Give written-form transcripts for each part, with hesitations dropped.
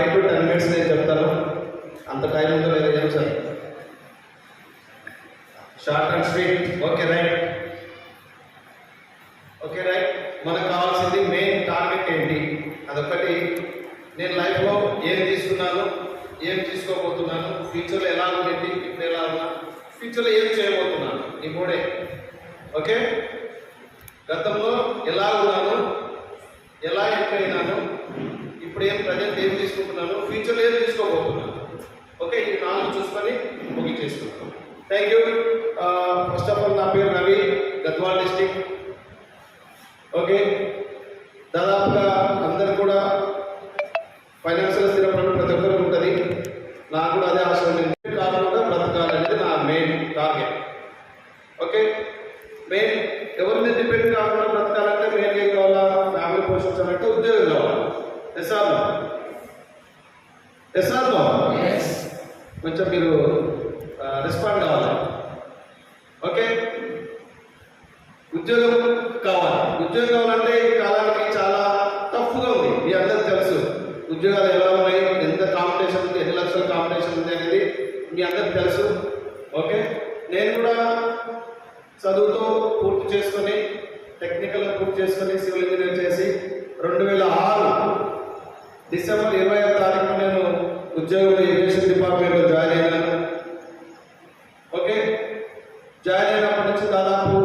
5 to 10 minutes నేను చెప్తాను. అంత టైం ఉందో లేదో ఏం sir? Short and sweet. Okay right. మనకు కావాల్సింది మెయిన్ టార్గెట్ ఏంటి అదొకటి. నేను లైఫ్లో ఏం తీసుకున్నాను, ఏం తీసుకోబోతున్నాను, ఫ్యూచర్లో ఎలా ఉండేది, ఇప్పుడు ఎలా ఉన్నా, ఫ్యూచర్లో ఏం చేయబోతున్నాను, ఈ మూడే. ఓకే, గతంలో ఎలా ఉన్నాను, ఎలా ఎంటర్ అయినాను, ఇప్పుడు ఏం ప్రజెంట్ ఏం తీసుకుంటున్నాను, ఫ్యూచర్లో ఏం తీసుకోబోతున్నాను. ఓకే, ఈ 4 చూసుకొని ముగించేసుకుంటాను. Thank you. First of all నా పేరు రవి, గద్వాల్ డిస్టిక్. ఓకే, దాదాపుగా అందరు కూడా ఫైనాన్షియల్ స్థిరపడడం ప్రతి ఒక్కరికి ఉంటుంది. నాకు కూడా అదే ఆశ ఉంది. కాకుండా బ్రతకాలనేది నా మెయిన్ టార్గెట్. ఓకే, మెయిన్ ఎవరిని డిపెండ్ కాకుండా బ్రతకాలంటే మెయిన్ ఏం కావాలా? ఫ్యామిలీ పోషించాలంటే ఉద్యోగం కావాలి. Yes or no? కొంచెం మీరు రెస్పాండ్ కావాలి. ఓకే, ఉద్యోగం కావాలి. ఉద్యోగం కావాలంటే ఈ కాలానికి చాలా టఫ్గా ఉంది. మీ అందరికీ తెలుసు ఉద్యోగాలు ఎలా ఉన్నాయి, ఎంత కాంపిటీషన్ ఉంది, ఎన్ని లక్షల కాంపిటీషన్ ఉంది అనేది మీ అందరికీ తెలుసు. ఓకే, నేను కూడా చదువుతో పూర్తి చేసుకొని, టెక్నికల్గా పూర్తి చేసుకొని, సివిల్ ఇంజనీర్ చేసి 2006 డిసెంబర్ 25వ తారీఖున నేను ఉద్యోగంలో ఏవియేషన్ డిపార్ట్మెంట్లో జాయిన్ అయినాను. ఓకే, జాయిన్ అయినప్పటి నుంచి దాదాపు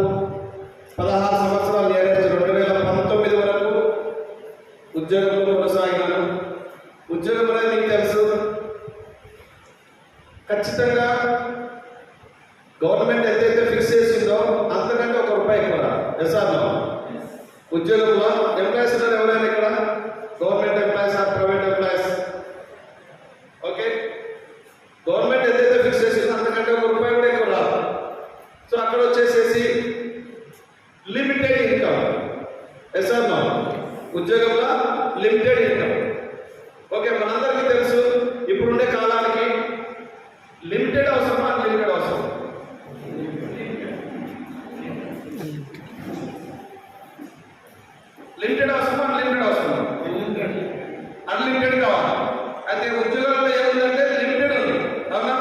16 సంవత్సరాలు నేరేసి 2019 వరకు ఉద్యోగంలో కొనసాగినాను. ఉద్యోగం అనేది మీకు తెలుసు, ఖచ్చితంగా గవర్నమెంట్ ఎంతైతే ఫిక్స్ చేసిందో అంతకంటే ₹1 ఎక్కువ. Yes or no? ఉద్యోగంలో ఎంప్లాయీస్ ఉన్నారు ఎవరైనా ఇక్కడ? Government employees or private employees? Okay, government ఎంతైతే ఫిక్స్ చేసిందో అంతకంటే ₹1 కూడా ఎక్కువ రాదు. సో అక్కడ వచ్చేసేసి limited income. Yes or no? ఉద్యోగంలో లిమిటెడ్ ఇన్కమ్. ఓకే, మనందరికీ తెలుసు ఇప్పుడుండే కాలానికి లిమిటెడ్ అవసరమా, అన్లిమిటెడ్ అవసరం? లిమిటెడ్ అవసరమా, అన్లిమిటెడ్ అవసరమా? అన్లిమిటెడ్ కావాలి. అయితే ఉద్యోగంలో ఏముందంటే లిమిటెడ్ ఉంది. అవునా?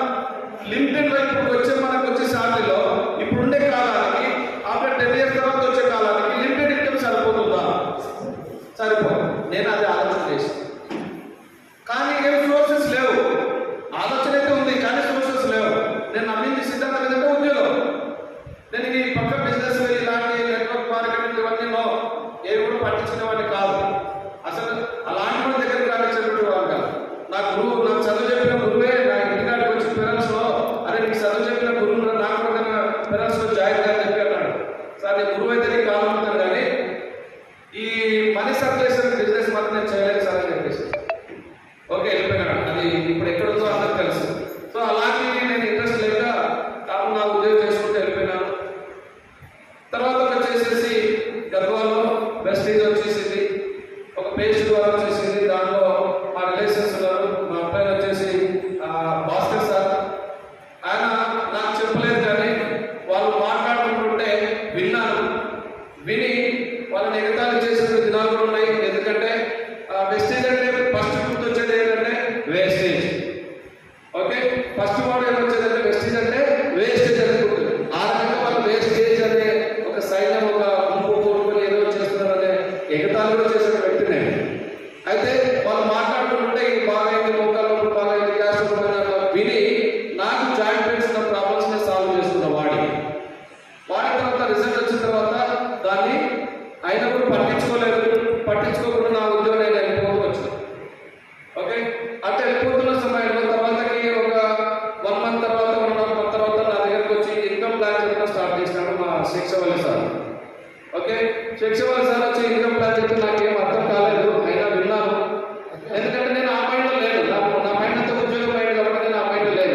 లిమిటెడ్ ఇప్పుడు మనకు వచ్చే శాలరీలో ఇప్పుడుండే కాలానికి ఆఫ్టర్ 10 years తర్వాత వచ్చే కాలానికి లిమిటెడ్ ఇన్కమ్ సరిపోతుందా? సరిపోదు. నేను అది ఆలోచన చేశాను. కానీ ఏం సోర్సెస్ లేవు. ఆలోచన అయితే ఉంది కానీ సోర్సెస్ లేవు. నేను నమ్మింది సిద్ధాంతం ఏంటంటే ఉద్యోగం. నేను ఈ పక్క బిజినెస్ ఇలాంటి నెట్వర్క్ మార్కెటింగ్ ఇవన్నీ ఏవి కూడా పట్టించుకునేవాడిని కాదు. అసలు అలాంటి వాళ్ళ దగ్గరికి రానిచ్చినటువంటి వాళ్ళు కాదు. నా గురువు, నాకు చదువు చెప్పిన గురువే నా ఇంటికాడికి వచ్చి పేరెంట్స్లో, అరే నీకు చదువు చెప్పిన గురువు నాకు కూడా పేరెంట్స్లో జాయిన్ అని చెప్పి అన్నాడు. సార్ నేను గురువు అయితే నీకు కావాలనుకుంటాను కానీ ఈ మనీ సర్క్యులేషన్ బిజినెస్ మాత్రం నేను చేయలేదు సార్ అని చెప్పేసి ఓకే వెళ్ళిపోయినాడు. అది ఇప్పుడు ఎక్కడుందో అందరికి తెలుసు. సో అలాంటి నేను ఇంట్రెస్ట్ లేక కాకుండా నా ఉద్యోగం చేసుకుంటూ వెళ్ళిపోయినాను. తర్వాత వచ్చేసేసి గద్వాల్లో వెస్టీజ్ వచ్చేసింది, ఒక పేజ్ ద్వారా వచ్చేసింది. దాంట్లో మా రిలేషన్స్ ఉన్నారు. మా అబ్బాయి వచ్చేసి భాస్కర్ సార్. ఆయన నాకు చెప్పలేదు కానీ వాళ్ళు మాట్లాడుకుంటుంటే విన్నాను. విని వాళ్ళని ఎగతాళి చేసిన దినాలు కూడా ఉన్నాయి. ఎందుకంటే వెస్టేజ్ అంటే ఫస్ట్ గుర్తొచ్చేది ఏంటంటే వేస్టేజ్. ఓకే, ఫస్ట్ వర్డ్ ఏమొచ్చేదంటే వెస్టేజ్ అంటే వేస్టేజ్ అని గుర్తుంది. ఆ రకంగా వాళ్ళు వేస్టేజ్ అనే ఒక సైన్యం, ఒక గుంపు కోరుకొని ఏదో చేస్తున్నారనే ఎగతాళి కూడా చేసిన వ్యక్తి నేను. అయితే వాళ్ళు మాట్లాడుకుంటుంటే ఇది బాగైంది, మొక్కలు బాగైంది, గ్యాస్ విని నాకు జాయింట్ పెయిన్స్ ఉన్న ప్రాబ్లమ్స్ ని సాల్వ్ చేసుకున్న వాడి తర్వాత రిజల్ట్ వచ్చిన తర్వాత దాన్ని అయినా కూడా పట్టించుకోకుండా నా ఉద్యోగం నేను వెళ్ళిపోతూ వచ్చాను. ఓకే, అట్లా వెళ్ళిపోతున్న సమయంలో తర్వాతకి ఒక 1 month తర్వాత 1.5 month తర్వాత నా దగ్గరకు వచ్చి ఇన్కమ్ ప్లాన్ చెప్పడం స్టార్ట్ చేసినాడు మా శిక్షవల్లి సార్. ఓకే, శిక్షవల్లి సార్ వచ్చి ఇన్కమ్ ప్లాన్ చెప్తే నాకేం అర్థం కాలేదు. అయినా విన్నాను. ఎందుకంటే నేను ఆ మైండ్లో లేదు. నా మైండ్ అంతా ఉద్యోగం మైండ్ కాబట్టి నేను ఆ మైండ్లో లేదు.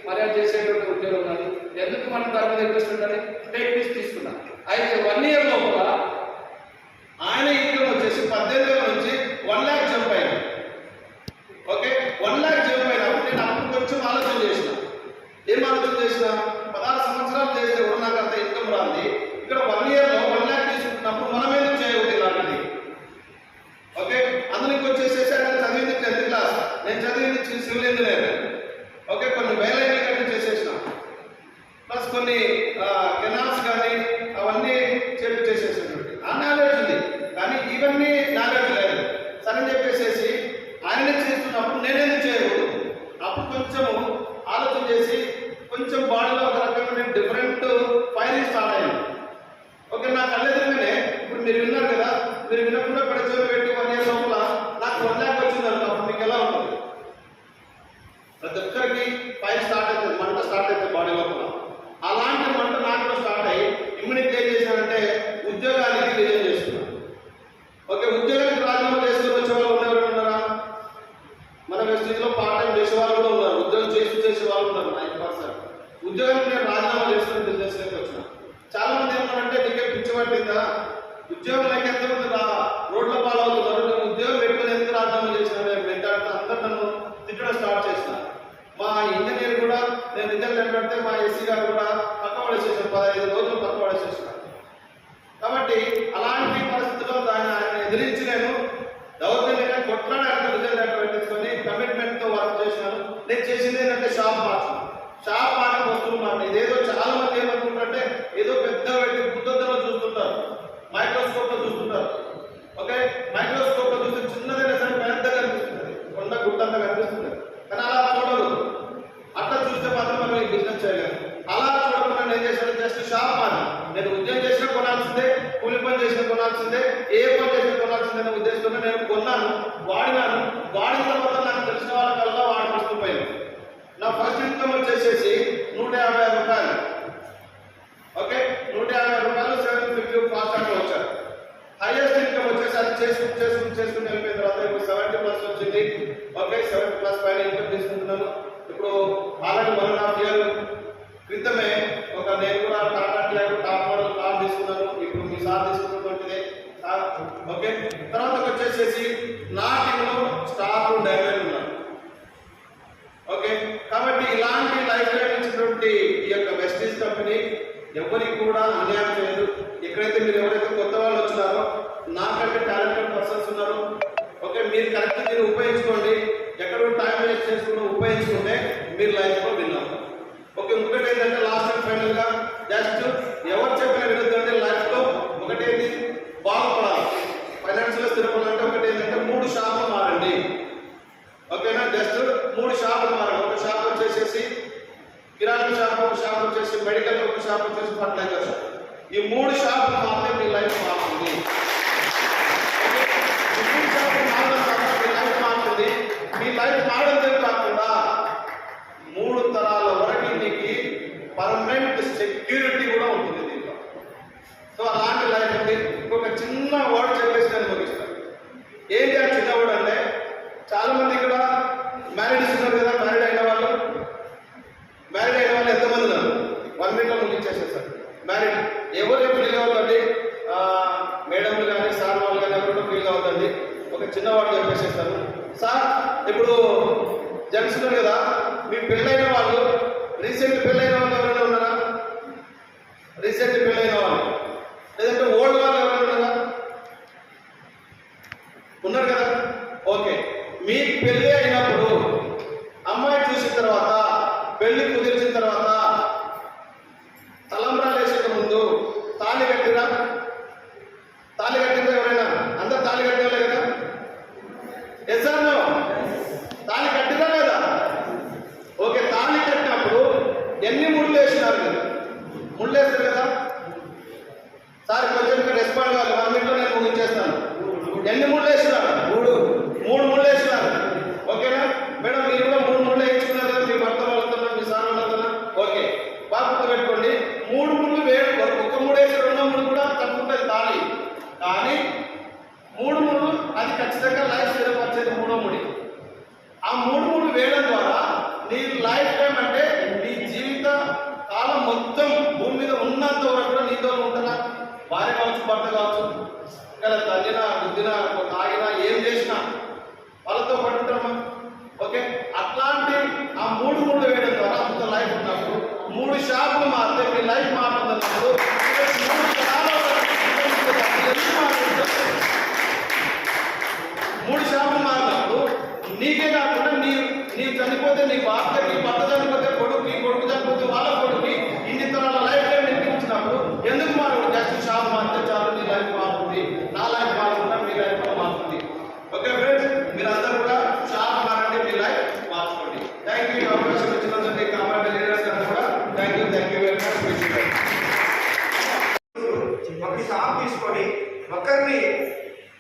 మర్యాద చేసేటువంటి ఉద్యోగం ఉన్నది. ఎందుకు మనం దాని మీద ఇంట్రెస్ట్ ఉండాలి? టెక్నిక్స్ తీసుకున్నాం. అయితే 1 year లోపల ఆయన ఇన్కమ్ వచ్చేసి 18,000 నుంచి 1 lakh జంప్ అయింది. ఓకే, 1 lakh జంప్ అయినప్పుడు నేను అప్పుడు కొంచెం ఆలోచన చేసిన. ఏం ఆలోచన చేసిన? 16 సంవత్సరాలు చేస్తే కూడా నాకు అంత ఇన్కమ్ రాంది. ఇక్కడ 1 year లో 1 lakh తీసుకుంటున్నప్పుడు మనం ఏం చేయకూడదు ఇలాంటిది. ఓకే, అందులోకి వచ్చేసేసి ఆయన చదివింది 10th క్లాస్, నేను చదివింది సివిల్ ఇంజనీర్. ఓకే, కొన్ని వేల కట్టి చేసేసిన, ప్లస్ కొన్ని కెనాల్స్ కానీ అవన్నీ చేసేసినటువంటి ఆ నాలెడ్జ్ ఉంది. కానీ ఇవన్నీ నాలెడ్జ్ లేదు. సరే చెప్పేసేసి ఆయనే చేస్తున్నప్పుడు నేనేది చేయకూడదు. అప్పుడు కొంచెము ఆలోచన చేసి కొంచెం బాడీలో ఒక రకంగా నేను డిఫరెంట్ ఫైరింగ్ స్టార్ట్ అయ్యాను. ఓకే, నాకు అల్లెదురుగానే ఇప్పుడు మీరు విన్నారు కదా, మీరు వినకుండా పెడితే పెట్టి 1 year లోపల నాకు 1 lakh వచ్చింది అనుకో, అప్పుడు మీకు ఎలా ఉంటుంది? ప్రతి ఒక్కరికి ఫైర్ స్టార్ట్ అవుతుంది, మంట స్టార్ట్ అవుతుంది బాడీ లోపల. అలాంటి మంట నాకు కూడా స్టార్ట్ అయ్యి ఇమ్యూనిటీ ఏం చేశానంటే ఉద్యోగానికి రిజైన్ చేస్తున్నాను. ఓకే, ఉద్యోగానికి రాజీనామా చేసుకుని వచ్చే వాళ్ళు ఉన్నవారు ఉన్నారా? మన వెస్టీజ్లో పార్ట్ టైం చేసే వాళ్ళు కూడా ఉన్నారు, ఉద్యోగం చేసే వాళ్ళు ఉన్నారు 9%. ఉద్యోగానికి నేను రాజీనామా చేసుకుని బిజినెస్లోకి వచ్చిన. చాలా మంది ఏమన్నారంటే నీకే పిచ్చి పట్టిందా, ఉద్యోగం లేక ఎంతమంది రోడ్ల పాలవుతున్నారు, నేను ఉద్యోగం పెట్టుకుని ఎందుకు రాజీనామా చేసిన మెంటాలిటీ అందరూ నన్ను తిట్టడం స్టార్ట్ చేసిన. మా ఇంజనీర్ కూడా నేను రిజల్ట్ పెడితే మా ఎస్సీ గారు కూడా పక్క పడేసేసారు, 15 రోజులు పక్క పడేసేసారు. కాబట్టి అలాంటి పరిస్థితుల్లో దాన్ని ఆయన ఎదిరించి నేను దౌర్జన్యంగా కొట్లాడాలని రిజల్ట్ ఎక్కడ పెట్టించుకొని కమిట్మెంట్తో వర్క్ చేసినాను. నేను చేసింది ఏంటంటే షాప్ మార్కెట్ వస్తువులు మాట. ఇదేదో చాలా మంది ఏమనుకుంటారంటే ఏదో పెద్ద బుద్ధలో చూస్తుంటారు, మైక్రోస్కోప్లో చూస్తుంటారు. ఓకే, మైక్రోస్కోప్లో చూస్తే చిన్నదైనా సరే పెద్దగా కనిపిస్తుంది, కొండ గుట్టంతా కనిపిస్తుంది. కానీ అలా చూడదు, అట్లా చూస్తే మాత్రం మనం ఈ బిజినెస్ చేయలేము. అలా చూడకుండా నేను చేశాను జస్ట్ షాప్ మాది. నేను ఉద్యోగం చేసినా కొనాల్సిందే, కూలి పని చేసినా కొనాల్సిందే, ఏ పని చేసినా కొనాల్సిందే అనే ఉద్దేశంతో నేను కొన్నాను, వాడినాను. వాడిన తర్వాత నాకు తెలిసిన వాళ్ళకల్లా వాడిపోతూ పోయింది. నా ఫస్ట్ ఇన్కమ్ వచ్చేసేసి 150 రూపాయలు. ఓకే, 150 రూపాయలు 750 ఫాస్ట్ ఆటో వచ్చారు. హైయెస్ట్ ఇన్కమ్ వచ్చేసి అది చేసుకుని వెళ్ళిపోయిన తర్వాత ఇప్పుడు 70+ వచ్చింది. ఓకే, 70+ పైన ఇన్కమ్ తీసుకుంటున్నాను. ఇప్పుడు ఆల్రెడీ 1.5 year క్రితమే నేను కూడా Tata tag top model car తీసుకున్నాను. ఇప్పుడు మీ సార్ తీసుకున్నటువంటిదే. ఓకే, తర్వాత వచ్చేసేసి నా టీంలో స్టాఫ్ డైరెక్టర్ ఉన్నారు. ఓకే, కాబట్టి ఇలాంటి లైఫ్ లైన్ ఇచ్చినటువంటి ఈ యొక్క వెస్టీజ్ కంపెనీ ఎవరికి కూడా అన్యాయం చేయదు. ఎక్కడైతే మీరు ఎవరైతే కొత్త వాళ్ళు వచ్చినారో నాకంటే టాలెంటెడ్ పర్సన్స్ ఉన్నారు. ఓకే, మీరు కరెక్ట్ దీన్ని ఉపయోగించుకోండి. ఎక్కడ టైం వేస్ట్ చేసుకుంటూ ఉపయోగించుకుంటే మీరు లైఫ్లో విన్నారు. ఓకే, ఇంకొకటి ఏంటంటే లాస్ట్ అండ్ ఫైనల్గా జస్ట్ ఎవరు చెప్పిన విరుద్ధంటే లైఫ్లో ఒకటేది బాగుపడాలి, ఫైనాన్షియల్గా స్థిరపడాలంటే ఒకటి ఏంటంటే 3 షాపులు మారండి. ఓకేనా, జస్ట్ 3 షాపులు మారండి. ఒక షాప్ వచ్చేసేసి కిరాణా షాప్, ఒక షాప్ వచ్చేసి మెడికల్, ఒక షాప్ వచ్చేసి ఫర్టిలైజర్ షాప్. ఈ 3 షాపులు మాత్రమే మీ లైఫ్ మారుతుంది. ఈ 3 షాపులు మారడం వల్ల మీ లైఫ్ మారుతుంది. మీ లైఫ్ మారడంతో కాకుండా 3 తరాల వరకు నీకు పర్మనెంట్ సెక్యూరిటీ కూడా ఉంటుంది దీంట్లో. సో అలాంటి లైఫ్ ఉంది. ఇంకొక చిన్న వర్డ్ చెప్పేసి నేను ముగిస్తాను. ఏంటి ఆ చిన్న వర్డ్ అంటే, చాలా మంది ఇక్కడ మ్యారీడ్ ఉన్నారు కదా, మ్యారీడ్ అయిన వాళ్ళు ఎంతమంది ఉన్నారు? 1 minute ముగించేసేసారు. మ్యారీడ్ ఎవరు ఫీల్ కావద్దండి, మేడంలు కానీ సార్ వాళ్ళు కానీ ఎవరు ఫీల్ కావద్దండి. ఒక చిన్న వర్డ్ చెప్పేసేస్తాను. సార్ ఇప్పుడు జెంట్స్ ఉన్నారు కదా, మీ పెళ్ళైన వాళ్ళు, రీసెంట్ పెళ్ళైన వాళ్ళు ఎవరైనా ఉన్నారా? రీసెంట్ పెళ్ళైన వాళ్ళు, లేదంటే ఓల్డ్ వాళ్ళు ఎవరైనా ఉన్నారా? ఉన్నారు కదా. ఓకే, మీ పెళ్ళి అయినప్పుడు అమ్మాయి చూసిన తర్వాత, పెళ్లి కుదిర్చిన తర్వాత, తలంబ్రాలు వేసే ముందు తాళి కట్టిరా? తాళి కట్టిందా ఎవరైనా? అందరు తాళి కట్టాలి కదా. Yes or no? తాళి కట్టిరా లేదా? ఓకే, తాళి కట్టినప్పుడు ఎన్ని ముళ్ళు వేసినారు కదా? ముళ్ళు వేస్తారు కదా సార్, కొంచెం రెస్పాండ్ కావాలి. 1 minute నేను ముగించేస్తాను. ఎన్ని ముళ్ళు వేసినారు? 3 ముళ్ళు వేసినారు. ఓకేనా మేడం, మీరు కూడా 3 ముళ్ళు వేయించుకున్నారు కదా, మీ భర్త వాళ్ళతో, మీ సార్ వాళ్ళతో. ఓకే, బాగా పెట్టుకోండి. 3 ముళ్ళు వేరు, ఒక ముళ్ళు వేసి 2వ ముళ్ళు కూడా తప్పుకుంటుంది తాళి. కానీ 3 ముళ్ళు అది ఖచ్చితంగా లైఫ్ స్థిరపరిచేది 3వ ముడి. ఆ 3 ముళ్ళు వేయడం ద్వారా నీ లైఫ్ టైం అంటే భర్త కావచ్చు, ఇలా తల్లినా బుద్ధినా తాగినా ఏం చేసినా వాళ్ళతో పడుతుంటామా? ఓకే, అట్లాంటి ఆ మూడు వేయడం ద్వారా అంత లైఫ్ ఉన్నప్పుడు 3 షాపులు మారితే మీ లైఫ్ మారుతున్నప్పుడు 3 షాపులు మారినప్పుడు నీకే కాకుండా నీవు చనిపోతే నీ భర్త చనిపోతే కొడుకు చనిపోతే వాళ్ళ కొడుకు ఇన్ని తరాల లైఫ్ టైం నిర్మించినప్పుడు ఎందుకు మారు? జస్ట్ షాప్ మారితే చాలు నీ లైఫ్ మారుతుంది, నా లైఫ్ మారుతుందా మీ లైఫ్ కూడా మారుతుంది. ఓకే ఫ్రెండ్స్, మీరందరూ కూడా షాప్ మారండి, మీ లైఫ్ మార్చుకోండి. Thank you. అవకాశం ఇచ్చినందుకు కామారెడ్డి లీడర్స్ గారు కూడా థ్యాంక్ యూ వెరీ మచ్. ఒక షాప్ తీసుకొని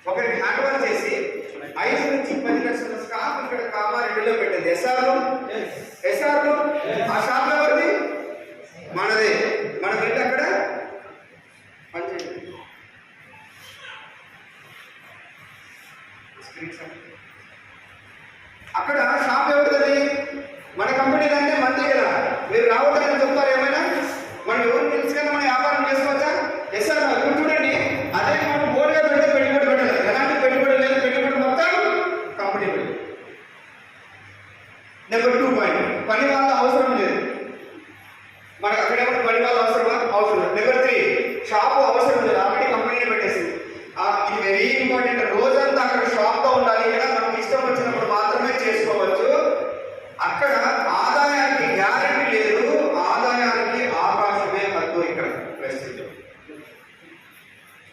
ఒకరికి హ్యాండ్ ఓవర్ చేసి 5 నుంచి 10 లక్షల స్టాఫ్ ఇక్కడ కామారెడ్డిలో పెట్టింది. ఎస్ఆర్లో ఆ షాప్ ఎవరిది? మనదే. మనం వెళ్ళి అక్కడ పనిచేయండి. అక్కడ షాప్ ఎవరిది? మన కంపెనీ కంటే మంది కదా. మీరు రావద్దని చెప్తారు ఏమైనా? మనం ఎవరు తెలుసుకొని మనం వ్యాపారం చేసుకోవచ్చా? ఎస్ఆర్ ఇప్పుడు చూడండి, అదే మనం బోర్డుగా పెడితే పెట్టుబడి పెట్టలేదు. ఎలాంటి పెట్టుబడి లేదు, పెట్టుబడి మొత్తం కంపెనీ పెట్టి. నెంబర్ 2 పాయింట్, పని వాళ్ళ అవసరం లేదు. మనకు అక్కడ ఏమైనా పని వాళ్ళ అవసరమా? అవసరం లేదు. నెంబర్ 3, షాపు అవసరం లేదు, ఆల్రెడీ కంపెనీని పెట్టేసింది. ఇది వెరీ ఇంపార్టెంట్. రోజంతా అక్కడ షాప్తో ఉండాలి. ఇక్కడ మనకు ఇష్టం వచ్చినప్పుడు మాత్రమే చేసుకోవచ్చు. అక్కడ ఆదాయానికి గ్యారెంటీ లేదు, ఆదాయానికి ఆకాశమే హద్దు. ఇక్కడ పరిస్థితి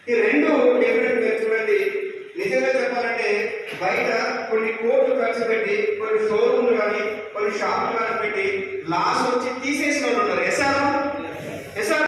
ఈ 2 డెఫినెట్. మీరు చూడండి, నిజంగా చెప్పాలంటే బయట కొన్ని కోట్లు ఖర్చు పెట్టి కొన్ని షోరూమ్లు కానీ కొన్ని షాపులు కానీ పెట్టి లాస్ వచ్చి తీసేసి